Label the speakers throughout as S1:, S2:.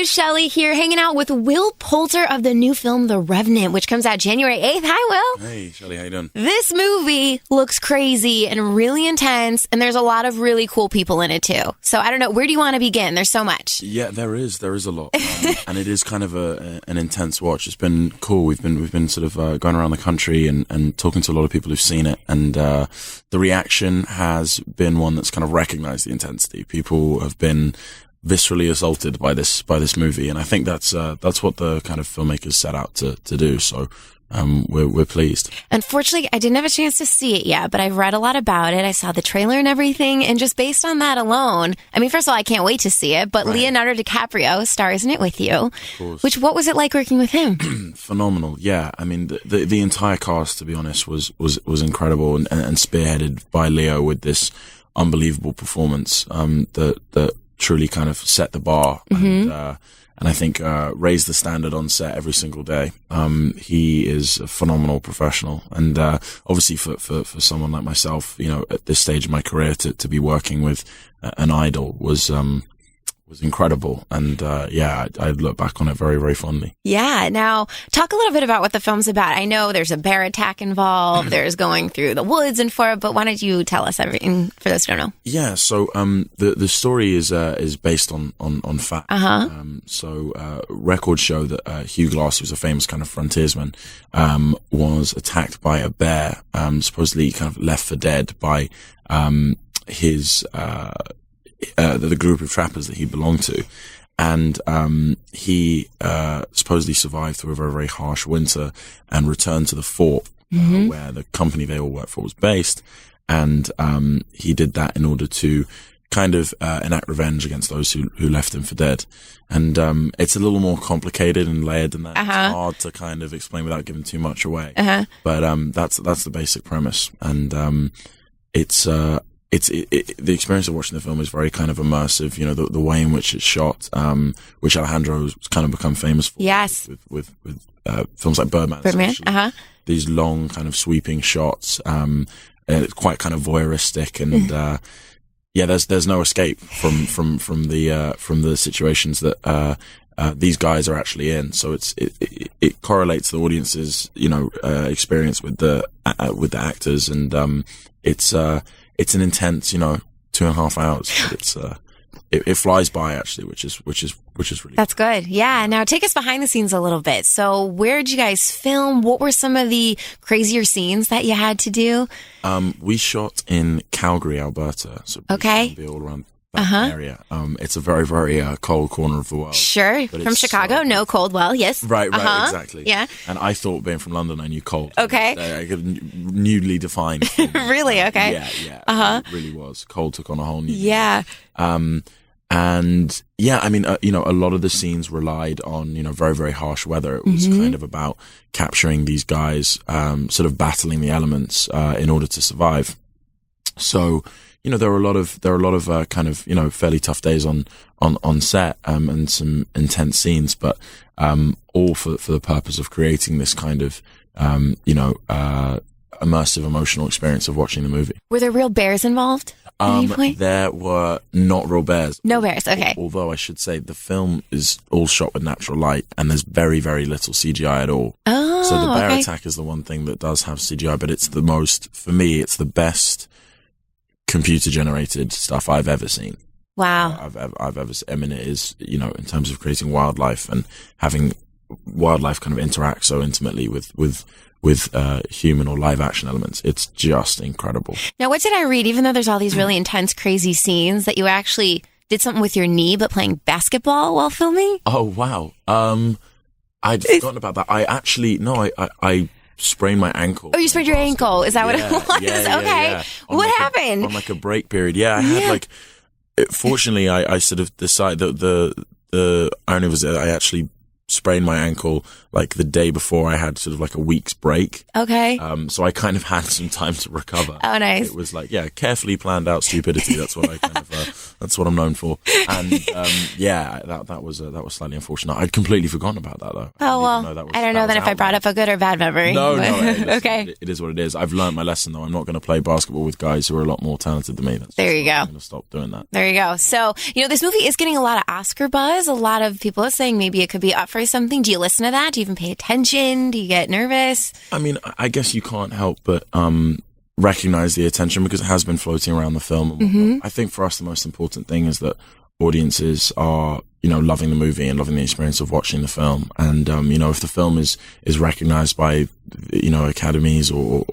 S1: Showbiz Shelly here, hanging out with Will Poulter of the new film The Revenant, which comes out January 8th. Hi, Will.
S2: Hey, Shelly, how you doing?
S1: This movie looks crazy and really intense, and there's a lot of really cool people in it, too. So I don't know, where do you want to begin? There's so much.
S2: Yeah, there is a lot. And it is kind of an intense watch. It's been cool. We've been sort of going around the country and talking to a lot of people who've seen it. And the reaction has been one that's kind of recognized the intensity. People have been viscerally assaulted by this movie, and I think that's what the kind of filmmakers set out to do. So we're pleased.
S1: Unfortunately, I didn't have a chance to see it yet, but I've read a lot about it. I saw the trailer and everything, and just based on that alone, I mean, first of all, I can't wait to see it. But right. Leonardo DiCaprio stars in it with you. Of course. What was it like working with him?
S2: Phenomenal. Yeah, I mean, the entire cast, to be honest, was incredible and spearheaded by Leo with this unbelievable performance that truly kind of set the bar and I think raised the standard on set every single day. He is a phenomenal professional, and obviously for someone like myself, you know, at this stage of my career, to be working with an idol was incredible, and I look back on it very, very fondly.
S1: Yeah. Now, talk a little bit about what the film's about. I know there's a bear attack involved. There's going through the woods and but why don't you tell us everything for those who don't know? Yeah.
S2: So the story is based on fact. Records show that Hugh Glass, who's a famous kind of frontiersman, was attacked by a bear, supposedly kind of left for dead by his the group of trappers that he belonged to, and he supposedly survived through a very, very harsh winter and returned to the fort where the company they all worked for was based, and he did that in order to kind of enact revenge against those who left him for dead. And it's a little more complicated and layered than that. It's hard to kind of explain without giving too much away. But that's the basic premise, and the experience of watching the film is very kind of immersive. You know, the way in which it's shot, which Alejandro's kind of become famous for.
S1: Yes.
S2: With films like Birdman. These long kind of sweeping shots. And it's quite kind of voyeuristic, and there's no escape from the situations that these guys are actually in. So it correlates the audience's experience with the actors, and it's an intense, 2.5 hours, but it flies by actually, which is really
S1: That's good. Yeah. Now take us behind the scenes a little bit. So where did you guys film? What were some of the crazier scenes that you had to do?
S2: We shot in Calgary, Alberta. So
S1: okay.
S2: Be all around that area. It's a very, very cold corner of the world.
S1: Sure. From Chicago, no cold. Well, yes.
S2: Right, exactly.
S1: Yeah.
S2: And I thought, being from London, I knew cold.
S1: Okay.
S2: I could newly define.
S1: Really? Okay.
S2: Yeah. It really was. Cold took on a whole new
S1: meaning.
S2: And yeah, I mean, a lot of the scenes relied on, very, very harsh weather. It was kind of about capturing these guys, sort of battling the elements, in order to survive. So, there are a lot of kind of, fairly tough days on set, and some intense scenes, but, all for the purpose of creating this kind of, immersive emotional experience of watching the movie.
S1: Were there real bears involved?
S2: There were not real bears.
S1: No bears, okay.
S2: Although I should say the film is all shot with natural light, and there's very, very little CGI at all.
S1: Oh,
S2: so the bear attack is the one thing that does have CGI, but it's for me, it's the best computer-generated stuff I've ever seen.
S1: Wow.
S2: I've ever seen. I mean, it is, in terms of creating wildlife and having wildlife kind of interact so intimately with human or live action elements. It's just incredible.
S1: Now, what did I read? Even though there's all these really intense, crazy scenes, that you actually did something with your knee, but playing basketball while filming?
S2: Oh, wow. I'd forgotten about that. I sprained my ankle.
S1: Oh, you sprained your ankle. Is that what it was?
S2: Yeah,
S1: okay.
S2: Yeah.
S1: What happened?
S2: On a break period. Yeah, I had fortunately, I sort of decided that the irony was that I actually sprained my ankle like the day before I had sort of like a week's break.
S1: Okay.
S2: So I kind of had some time to recover.
S1: Oh, nice.
S2: It was like, carefully planned out stupidity. That's what I kind of, that's what I'm known for. And, that was slightly unfortunate. I'd completely forgotten about that though.
S1: Oh, well, I don't know then if I brought up a good or bad memory.
S2: No. Listen,
S1: okay.
S2: It is what it is. I've learned my lesson though. I'm not going to play basketball with guys who are a lot more talented than me.
S1: There you go.
S2: I'm going to stop doing that.
S1: There you go. So, this movie is getting a lot of Oscar buzz. A lot of people are saying maybe it could be up for something. Do you listen to that? Do you even pay attention? Do you get nervous?
S2: I mean, I guess you can't help but recognize the attention because it has been floating around the film.
S1: Mm-hmm.
S2: I think for us, the most important thing is that audiences are, loving the movie and loving the experience of watching the film. And, if the film is recognized by, academies or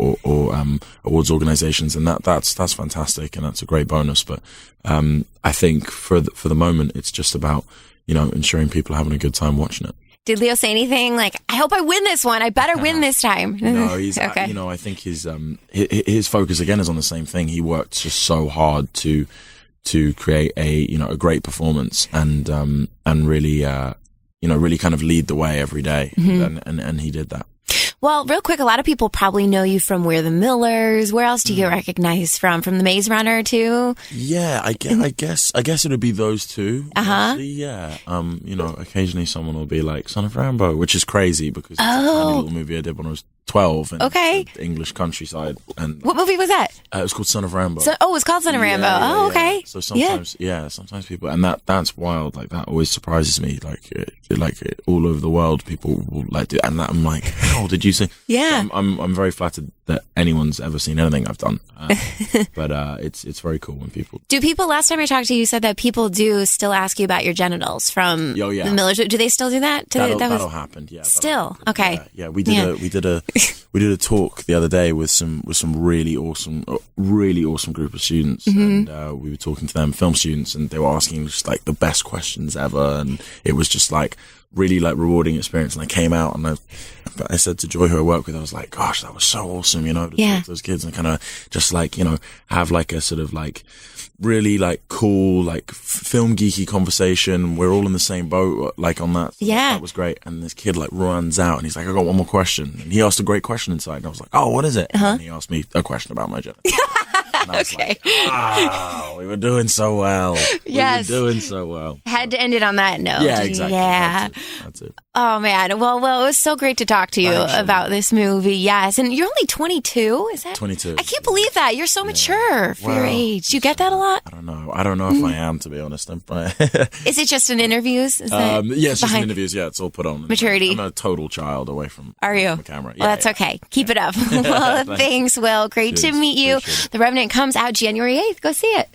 S2: awards organizations, and that's fantastic. And that's a great bonus. But, I think for the moment, it's just about, ensuring people are having a good time watching it.
S1: Did Leo say anything like, I hope I win this one. I better win this time?
S2: No, he's,
S1: okay.
S2: I think his focus again is on the same thing. He worked just so hard to create a great performance and really, really kind of lead the way every day.
S1: Mm-hmm.
S2: And he did that.
S1: Well, real quick, a lot of people probably know you from We're the Millers. Where else do you get recognized from? From The Maze Runner too?
S2: Yeah, I guess it would be those two.
S1: Uh-huh.
S2: Yeah. Occasionally someone will be like Son of Rambo, which is crazy because it's a tiny little movie I did when I was 12 in the English countryside. And
S1: what movie was that?
S2: It was called Son of Rambo.
S1: It was called Son of Rambo. Okay.
S2: So sometimes people, and that's wild. Like that always surprises me. Like all over the world, people will like do, and I'm like, how did you see?
S1: Yeah.
S2: So I'm very flattered that anyone's ever seen anything I've done. But it's very cool when people.
S1: Do people? Last time I talked to you, you said that people do still ask you about your genitals from the Millers. Do they still do that?
S2: That'll happen. Yeah.
S1: Still okay.
S2: Yeah. We did a talk the other day with some really awesome group of students, and we were talking to them, film students, and they were asking just like the best questions ever, and it was just like really like rewarding experience. And I came out and I said to Joy, who I work with, I was like, gosh, that was so awesome, to talk to those kids and kind of just like, have like a sort of like really like cool, like film geeky conversation. We're all in the same boat, like on that.
S1: Yeah.
S2: That was great. And this kid like runs out and he's like, I got one more question. And he asked a great question inside. And I was like, oh, what is it? And he asked me a question about my gender. And I was like, wow, we were doing so well.
S1: Yes.
S2: We were doing so well.
S1: Had to end it on that note.
S2: Yeah, exactly.
S1: Yeah.
S2: That's it.
S1: Oh, man. Well, it was so great to talk to you about this movie. Yes. And you're only 22, is that?
S2: 22.
S1: I can't believe that. You're so mature for your age. Do you get that a lot?
S2: I don't know if I am, to be honest.
S1: Is it just in interviews? Is that
S2: it's just in interviews. Yeah, it's all put on.
S1: Maturity.
S2: I'm a total child away from the camera.
S1: Well, that's okay. Keep it up. Well, thanks, Will. Great to meet you. The Revenant comes out January 8th. Go see it.